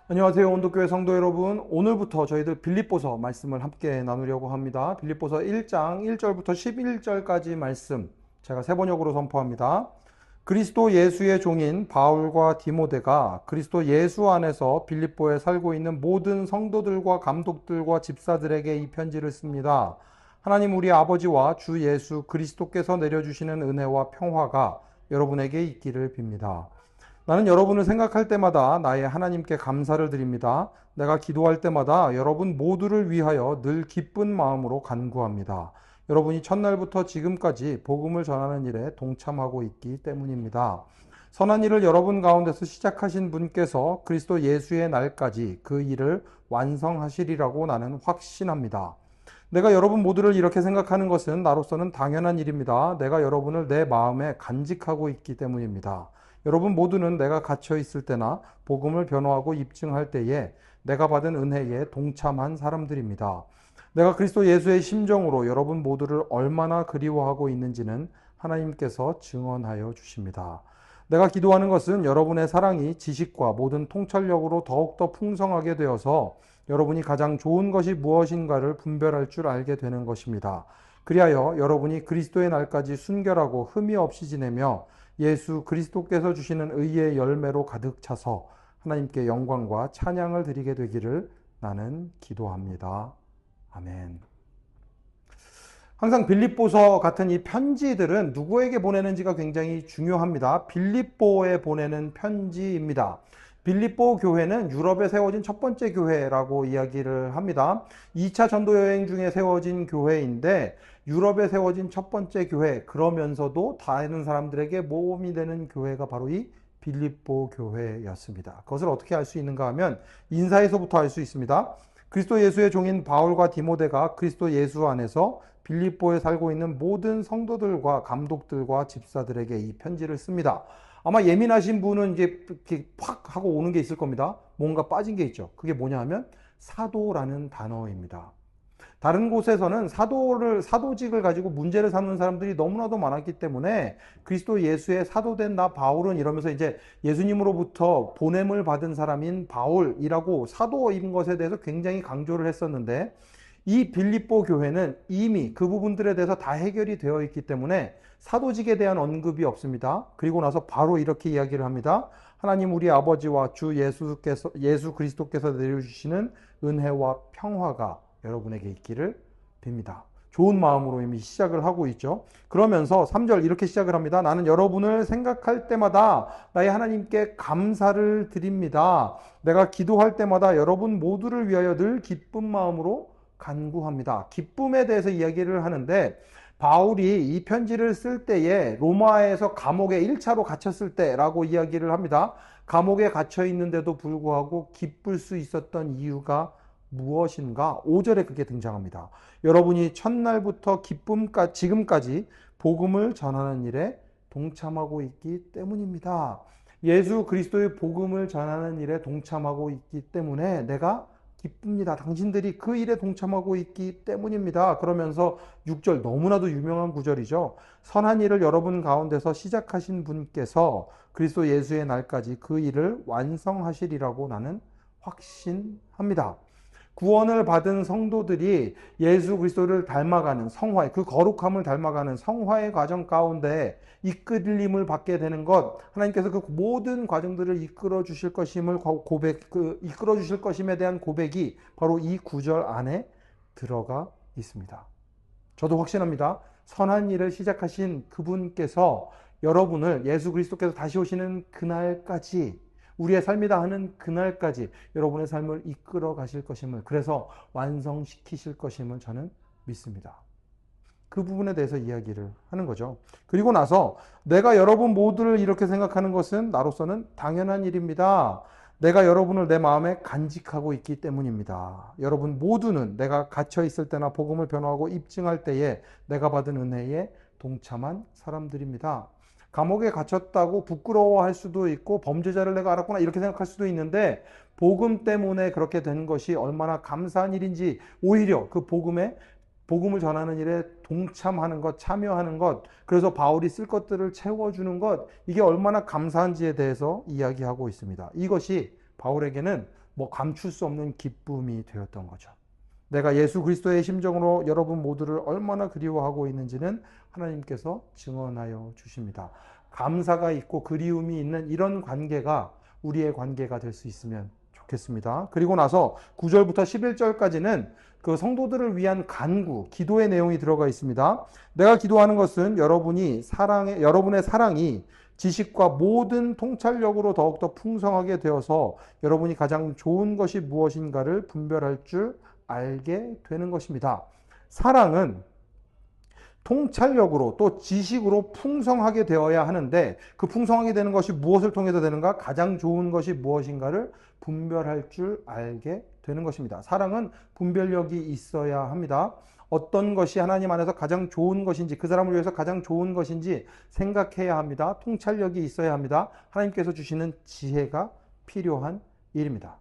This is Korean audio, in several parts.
안녕하세요. 온도교회 성도 여러분. 오늘부터 저희들 빌립보서 말씀을 함께 나누려고 합니다. 빌립보서 1장 1절부터 11절까지 말씀 제가 세 번역으로 선포합니다. 그리스도 예수의 종인 바울과 디모데가 그리스도 예수 안에서 빌립보에 살고 있는 모든 성도들과 감독들과 집사들에게 이 편지를 씁니다. 하나님 우리 아버지와 주 예수 그리스도께서 내려주시는 은혜와 평화가 여러분에게 있기를 빕니다. 나는 여러분을 생각할 때마다 나의 하나님께 감사를 드립니다. 내가 기도할 때마다 여러분 모두를 위하여 늘 기쁜 마음으로 간구합니다. 여러분이 첫날부터 지금까지 복음을 전하는 일에 동참하고 있기 때문입니다. 선한 일을 여러분 가운데서 시작하신 분께서 그리스도 예수의 날까지 그 일을 완성하시리라고 나는 확신합니다. 내가 여러분 모두를 이렇게 생각하는 것은 나로서는 당연한 일입니다. 내가 여러분을 내 마음에 간직하고 있기 때문입니다. 여러분 모두는 내가 갇혀 있을 때나 복음을 변호하고 입증할 때에 내가 받은 은혜에 동참한 사람들입니다. 내가 그리스도 예수의 심정으로 여러분 모두를 얼마나 그리워하고 있는지는 하나님께서 증언하여 주십니다. 내가 기도하는 것은 여러분의 사랑이 지식과 모든 통찰력으로 더욱더 풍성하게 되어서 여러분이 가장 좋은 것이 무엇인가를 분별할 줄 알게 되는 것입니다. 그리하여 여러분이 그리스도의 날까지 순결하고 흠이 없이 지내며 예수 그리스도께서 주시는 의의 열매로 가득 차서 하나님께 영광과 찬양을 드리게 되기를 나는 기도합니다. 아멘. 항상 빌립보서 같은 이 편지들은 누구에게 보내는지가 굉장히 중요합니다. 빌립보에 보내는 편지입니다. 빌립보 교회는 유럽에 세워진 첫 번째 교회라고 이야기를 합니다. 2차 전도 여행 중에 세워진 교회인데 유럽에 세워진 첫 번째 교회, 그러면서도 다른 사람들에게 모범이 되는 교회가 바로 이 빌립보 교회였습니다. 그것을 어떻게 알 수 있는가 하면 인사에서부터 알 수 있습니다. 그리스도 예수의 종인 바울과 디모데가 그리스도 예수 안에서 빌립보에 살고 있는 모든 성도들과 감독들과 집사들에게 이 편지를 씁니다. 아마 예민하신 분은 이제 이렇게 팍 하고 오는 게 있을 겁니다. 뭔가 빠진 게 있죠. 그게 뭐냐 하면 사도라는 단어입니다. 다른 곳에서는 사도직을 가지고 문제를 삼는 사람들이 너무나도 많았기 때문에 그리스도 예수의 사도된 나 바울은 이러면서 이제 예수님으로부터 보냄을 받은 사람인 바울이라고 사도인 것에 대해서 굉장히 강조를 했었는데 이 빌립보 교회는 이미 그 부분들에 대해서 다 해결이 되어 있기 때문에 사도직에 대한 언급이 없습니다. 그리고 나서 바로 이렇게 이야기를 합니다. 하나님 우리 아버지와 주 예수 그리스도께서 내려주시는 은혜와 평화가 여러분에게 있기를 빕니다. 좋은 마음으로 이미 시작을 하고 있죠. 그러면서 3절 이렇게 시작을 합니다. 나는 여러분을 생각할 때마다 나의 하나님께 감사를 드립니다. 내가 기도할 때마다 여러분 모두를 위하여 늘 기쁜 마음으로 간구합니다. 기쁨에 대해서 이야기를 하는데 바울이 이 편지를 쓸 때에 로마에서 감옥에 1차로 갇혔을 때라고 이야기를 합니다. 감옥에 갇혀 있는데도 불구하고 기쁠 수 있었던 이유가 무엇인가? 5절에 그게 등장합니다. 여러분이 첫날부터 지금까지 복음을 전하는 일에 동참하고 있기 때문입니다. 예수 그리스도의 복음을 전하는 일에 동참하고 있기 때문에 내가 기쁩니다. 당신들이 그 일에 동참하고 있기 때문입니다. 그러면서 6절 너무나도 유명한 구절이죠. 선한 일을 여러분 가운데서 시작하신 분께서 그리스도 예수의 날까지 그 일을 완성하시리라고 나는 확신합니다. 구원을 받은 성도들이 예수 그리스도를 닮아가는 성화의 그 거룩함을 닮아가는 성화의 과정 가운데 이끌림을 받게 되는 것, 하나님께서 그 모든 과정들을 이끌어 주실 것임을 이끌어 주실 것임에 대한 고백이 바로 이 구절 안에 들어가 있습니다. 저도 확신합니다. 선한 일을 시작하신 그분께서 여러분을 예수 그리스도께서 다시 오시는 그날까지 우리의 삶이다 하는 그날까지 여러분의 삶을 이끌어 가실 것임을, 그래서 완성시키실 것임을 저는 믿습니다. 그 부분에 대해서 이야기를 하는 거죠. 그리고 나서 내가 여러분 모두를 이렇게 생각하는 것은 나로서는 당연한 일입니다. 내가 여러분을 내 마음에 간직하고 있기 때문입니다. 여러분 모두는 내가 갇혀 있을 때나 복음을 변호하고 입증할 때에 내가 받은 은혜에 동참한 사람들입니다. 감옥에 gat혔다고 부끄러워할 수도 있고 범죄자를 내가 알았구나 이렇게 생각할 수도 있는데 복음 때문에 그렇게 된 것이 얼마나 감사한 일인지, 오히려 그 복음을 전하는 일에 동참하는 것, 참여하는 것, 그래서 바울이 쓸 것들을 채워주는 것, 이게 얼마나 감사한지에 대해서 이야기하고 있습니다. 이것이 바울에게는 감출 수 없는 기쁨이 되었던 거죠. 내가 예수 그리스도의 심정으로 여러분 모두를 얼마나 그리워하고 있는지는 하나님께서 증언하여 주십니다. 감사가 있고 그리움이 있는 이런 관계가 우리의 관계가 될 수 있으면 좋겠습니다. 그리고 나서 9절부터 11절까지는 그 성도들을 위한 간구, 기도의 내용이 들어가 있습니다. 내가 기도하는 것은 여러분의 사랑이 지식과 모든 통찰력으로 더욱더 풍성하게 되어서 여러분이 가장 좋은 것이 무엇인가를 분별할 줄 알게 되는 것입니다. 사랑은 통찰력으로 또 지식으로 풍성하게 되어야 하는데 그 풍성하게 되는 것이 무엇을 통해서 되는가? 가장 좋은 것이 무엇인가를 분별할 줄 알게 되는 것입니다. 사랑은 분별력이 있어야 합니다. 어떤 것이 하나님 안에서 가장 좋은 것인지, 그 사람을 위해서 가장 좋은 것인지 생각해야 합니다. 통찰력이 있어야 합니다. 하나님께서 주시는 지혜가 필요한 일입니다.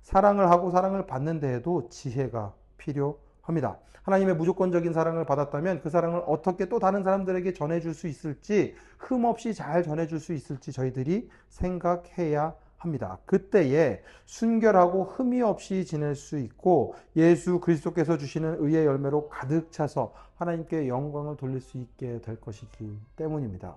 사랑을 하고 사랑을 받는 데에도 지혜가 필요합니다. 하나님의 무조건적인 사랑을 받았다면 그 사랑을 어떻게 또 다른 사람들에게 전해줄 수 있을지, 흠없이 잘 전해줄 수 있을지 저희들이 생각해야 합니다. 그때에 순결하고 흠이 없이 지낼 수 있고 예수 그리스도께서 주시는 의의 열매로 가득 차서 하나님께 영광을 돌릴 수 있게 될 것이기 때문입니다.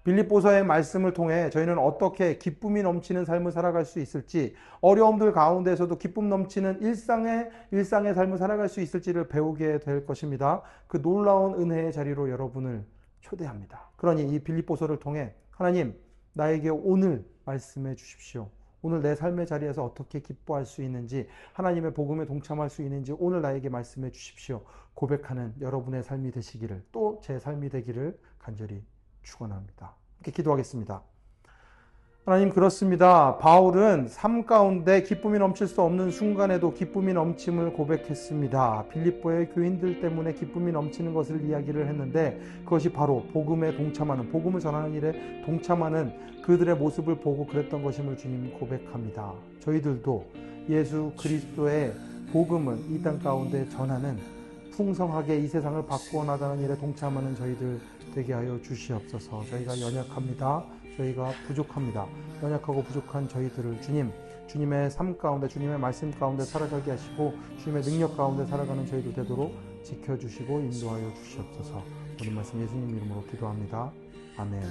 빌립보서의 말씀을 통해 저희는 어떻게 기쁨이 넘치는 삶을 살아갈 수 있을지, 어려움들 가운데서도 기쁨 넘치는 일상의 삶을 살아갈 수 있을지를 배우게 될 것입니다. 그 놀라운 은혜의 자리로 여러분을 초대합니다. 그러니 이 빌립보서를 통해 하나님, 나에게 오늘 말씀해 주십시오. 오늘 내 삶의 자리에서 어떻게 기뻐할 수 있는지, 하나님의 복음에 동참할 수 있는지 오늘 나에게 말씀해 주십시오. 고백하는 여러분의 삶이 되시기를, 또 제 삶이 되기를 간절히 축원합니다. 이렇게 기도하겠습니다. 하나님, 그렇습니다. 바울은 삶 가운데 기쁨이 넘칠 수 없는 순간에도 기쁨이 넘침을 고백했습니다. 빌립보의 교인들 때문에 기쁨이 넘치는 것을 이야기를 했는데 그것이 바로 복음에 동참하는, 복음을 전하는 일에 동참하는 그들의 모습을 보고 그랬던 것임을 주님 고백합니다. 저희들도 예수 그리스도의 복음을 이 땅 가운데 전하는, 풍성하게 이 세상을 바꾸어 나가는 일에 동참하는 저희들 되게 하여 주시옵소서. 저희가 연약합니다. 저희가 부족합니다. 연약하고 부족한 저희들을 주님의 삶 가운데, 주님의 말씀 가운데 살아가게 하시고 주님의 능력 가운데 살아가는 저희들 되도록 지켜주시고 인도하여 주시옵소서. 오늘 말씀 예수님 이름으로 기도합니다. 아멘.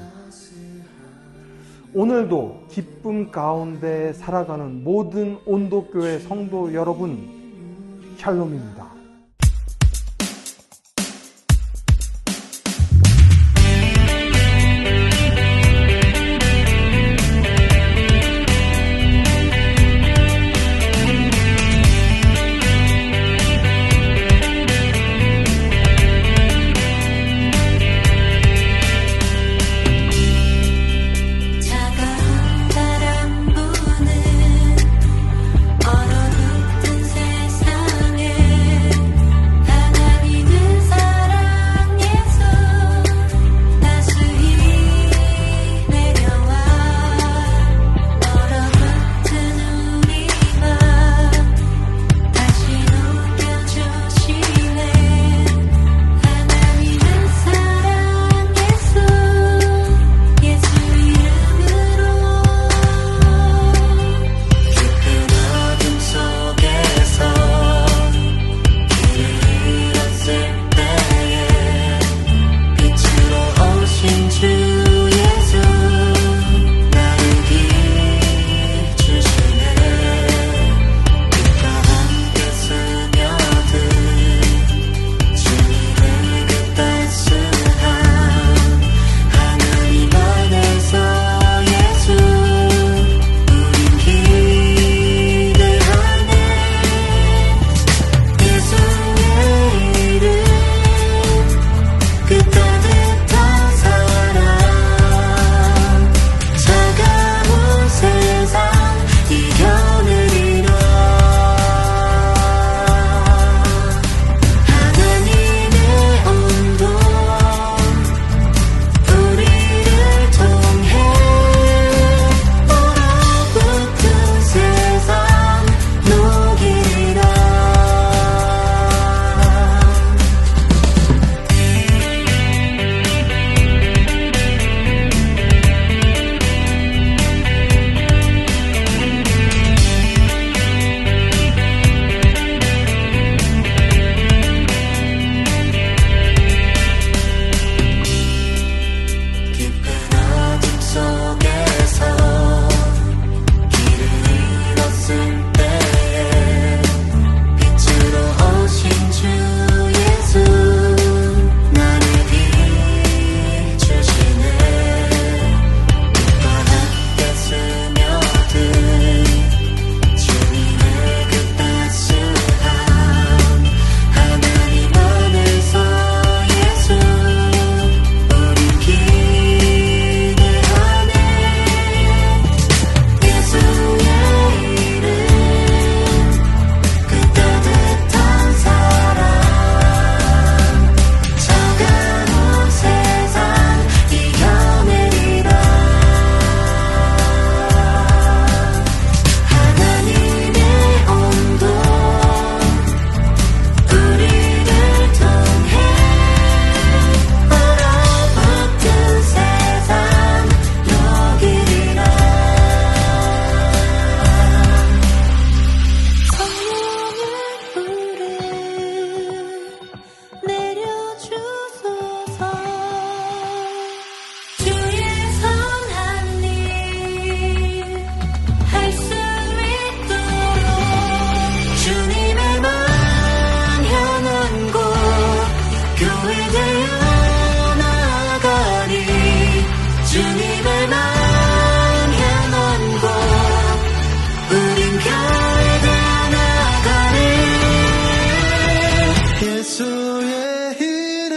오늘도 기쁨 가운데 살아가는 모든 온도교회 성도 여러분, 샬롬입니다. 얼어붙은 세상에 나가니 주님의 마음 향한 곳 우린 교회 되어 나가네 예수의 이름